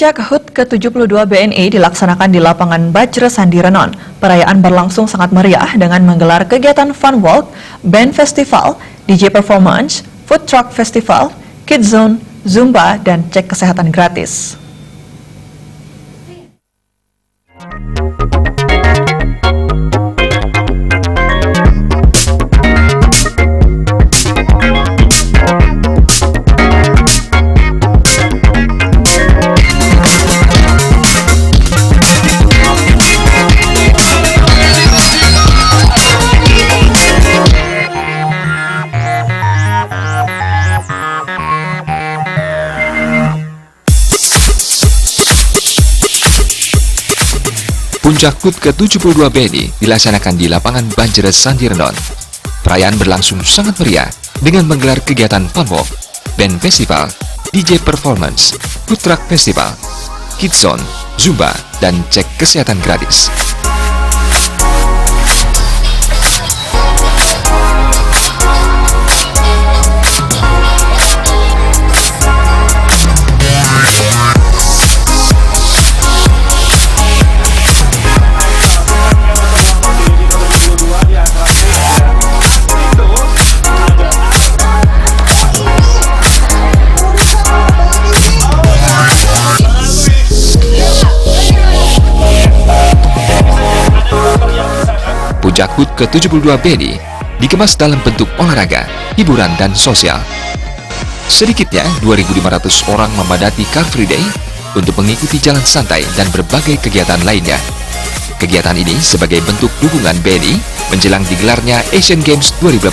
Puncak HUT ke-72 BNI dilaksanakan di lapangan Bajra Sandirenon. Perayaan berlangsung sangat meriah dengan menggelar kegiatan Fun Walk, Band Festival, DJ Performance, Food Truck Festival, Kids Zone, Zumba, dan cek kesehatan gratis. Puncak HUT ke-72 BNI dilaksanakan di lapangan Bajra Sandirenon. Perayaan berlangsung sangat meriah dengan menggelar kegiatan Fun Walk, Band Festival, DJ Performance, Food Truck Festival, Kids Zone, Zumba, dan cek kesehatan gratis. Puncak HUT ke-72 BNI dikemas dalam bentuk olahraga, hiburan, dan sosial. Sedikitnya 2.500 orang memadati Car Free Day untuk mengikuti jalan santai dan berbagai kegiatan lainnya. Kegiatan ini sebagai bentuk dukungan BNI menjelang digelarnya Asian Games 2018.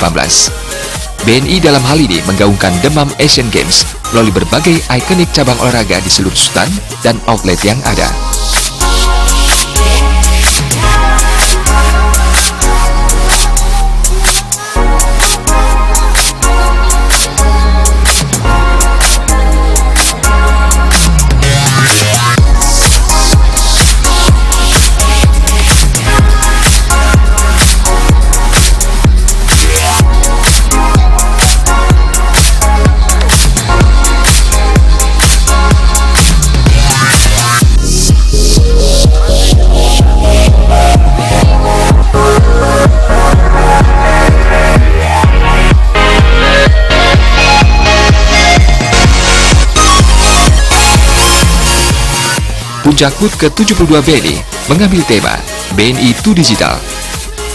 BNI dalam hal ini menggaungkan demam Asian Games melalui berbagai ikonik cabang olahraga di seluruh stand dan outlet yang ada. Puncak HUT ke-72 BNI mengambil tema BNI to Digital.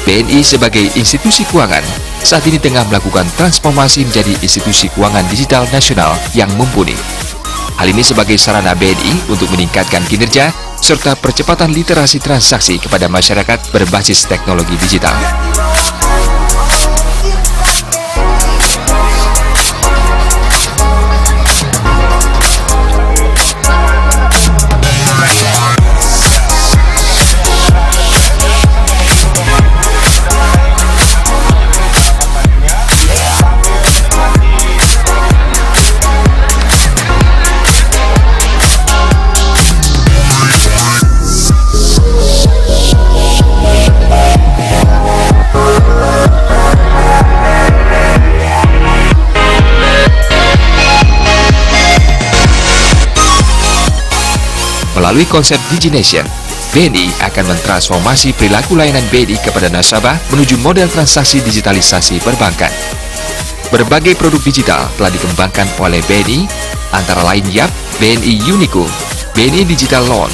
BNI sebagai institusi keuangan saat ini tengah melakukan transformasi menjadi institusi keuangan digital nasional yang mumpuni. Hal ini sebagai sarana BNI untuk meningkatkan kinerja serta percepatan literasi transaksi kepada masyarakat berbasis teknologi digital. Melalui konsep DigiNation, BNI akan mentransformasi perilaku layanan BNI kepada nasabah menuju model transaksi digitalisasi perbankan. Berbagai produk digital telah dikembangkan oleh BNI, antara lain YAP, BNI Unico, BNI Digital Loan,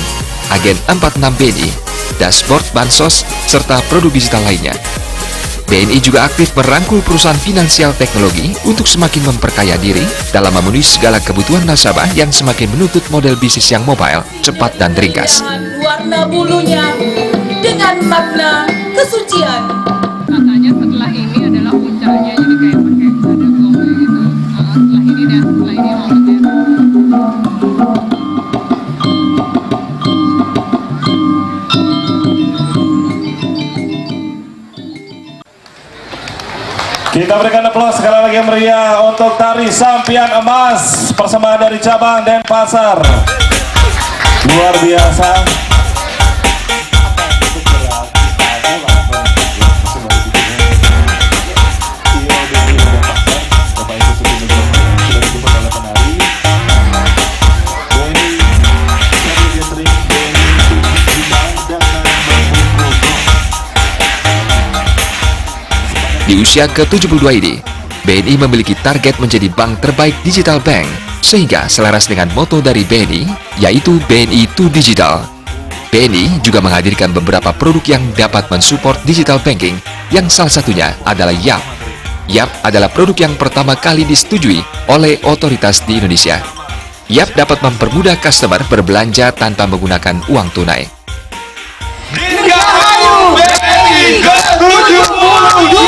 Agen 46 BNI, Dashboard Bansos, serta produk digital lainnya. BNI juga aktif merangkul perusahaan finansial teknologi untuk semakin memperkaya diri dalam memenuhi segala kebutuhan nasabah yang semakin menuntut model bisnis yang mobile, cepat, dan ringkas. Warna bulunya dengan makna kesucian. Katanya setelah ini adalah puncaknya, jadi kayak pakai ada gong gitu. Setelah ini dan setelah ini maksudnya. Kita berikan aplaus sekali lagi yang meriah untuk tari Sampian Emas persembahan dari cabang Denpasar. Luar biasa. usia ke-72 ini, BNI memiliki target menjadi bank terbaik digital bank, sehingga selaras dengan moto dari BNI, yaitu BNI to Digital. BNI juga menghadirkan beberapa produk yang dapat mensupport digital banking, yang salah satunya adalah YAP. YAP adalah produk yang pertama kali disetujui oleh otoritas di Indonesia. YAP dapat mempermudah customer berbelanja tanpa menggunakan uang tunai. Dirgahayu BNI ke-72.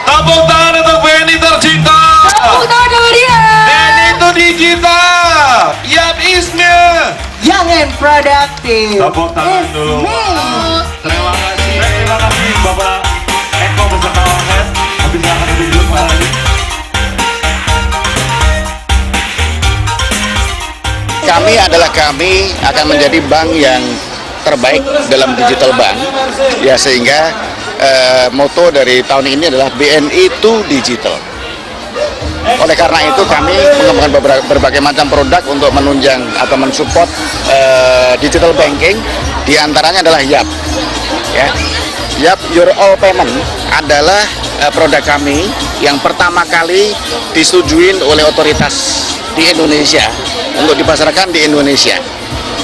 Tepuk tangan untuk BNI tercinta. Tepuk tangan sama dia. BNI to Digital. Yap Ismil. Young and productive. Tepuk tangan dulu. Terima kasih Bapak Eko beserta Wamen. Habis akan duduk lagi. Kami akan menjadi bank yang terbaik dalam digital bank, ya, sehingga moto dari tahun ini adalah BNI to Digital. Oleh karena itu kami mengembangkan berbagai macam produk untuk menunjang atau mensupport digital banking. Di antaranya adalah YAP. Ya. YAP Your All Payment adalah produk kami yang pertama kali disetujui oleh otoritas di Indonesia untuk dipasarkan di Indonesia.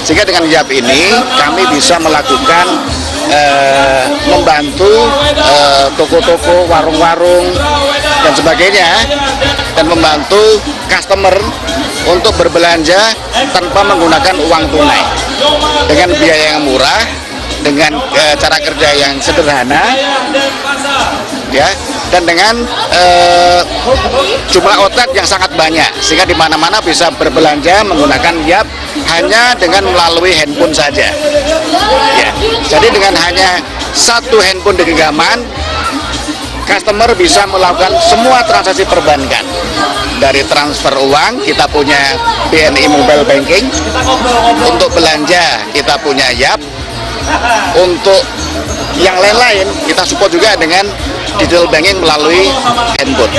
Sehingga dengan YAP ini kami bisa melakukan membantu toko-toko, warung-warung dan sebagainya, dan membantu customer untuk berbelanja tanpa menggunakan uang tunai dengan biaya yang murah, dengan cara kerja yang sederhana, ya, dan dengan jumlah outlet yang sangat banyak, sehingga di mana-mana bisa berbelanja menggunakan YAP hanya dengan melalui handphone saja. Ya, jadi dengan hanya satu handphone di genggaman, customer bisa melakukan semua transaksi perbankan. Dari transfer uang, kita punya BNI Mobile Banking. Untuk belanja, kita punya YAP. Untuk yang lain-lain, kita support juga dengan digital banking melalui handphone.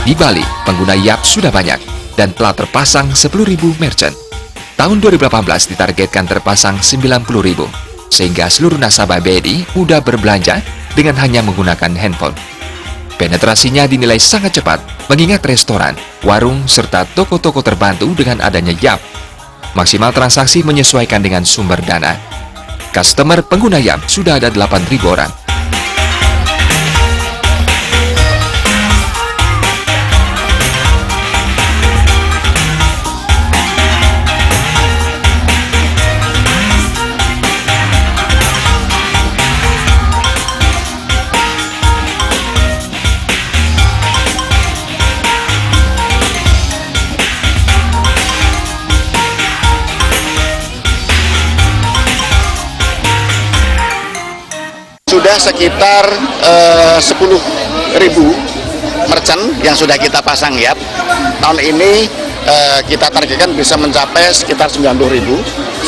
Di Bali, pengguna YAP sudah banyak dan telah terpasang 10.000 merchant. Tahun 2018 ditargetkan terpasang 90.000, sehingga seluruh nasabah BNI mudah berbelanja dengan hanya menggunakan handphone. Penetrasinya dinilai sangat cepat, mengingat restoran, warung, serta toko-toko terbantu dengan adanya YAP. Maksimal transaksi menyesuaikan dengan sumber dana. Customer pengguna YAP sudah ada 8.000 orang. Sudah sekitar 10.000 merchant yang sudah kita pasang YAP. Tahun ini kita targetkan bisa mencapai sekitar 90.000,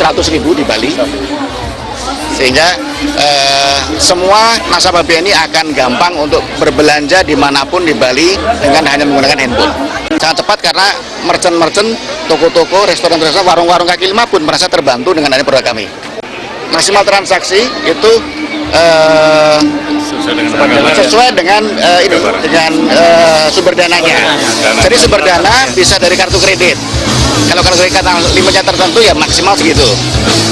100.000 di Bali. Sehingga semua nasabah BNI akan gampang untuk berbelanja dimanapun di Bali dengan hanya menggunakan handphone. Sangat cepat karena merchant-merchant, toko-toko, restoran-restoran, warung-warung kaki lima pun merasa terbantu dengan adanya produk kami. Maksimal transaksi itu sesuai dengan sumber dananya. Jadi sumber dana bisa dari kartu kredit. Kalau kartu kredit limitnya tertentu ya maksimal segitu.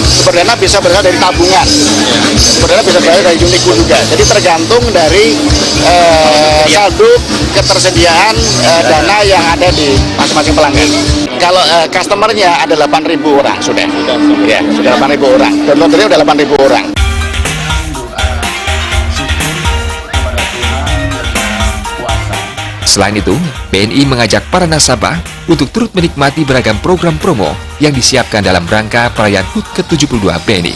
Sumber dana bisa berasal dari tabungan. Sumber dana bisa berasal dari Uniku juga. Jadi tergantung dari saldo ketersediaan dana yang ada di masing-masing pelanggan. Kalau customernya ada 8.000 orang sudah. Ya, sudah 8.000 orang. Downloadernya sudah 8.000 orang. Selain itu, BNI mengajak para nasabah untuk turut menikmati beragam program promo yang disiapkan dalam rangka perayaan HUT ke-72 BNI.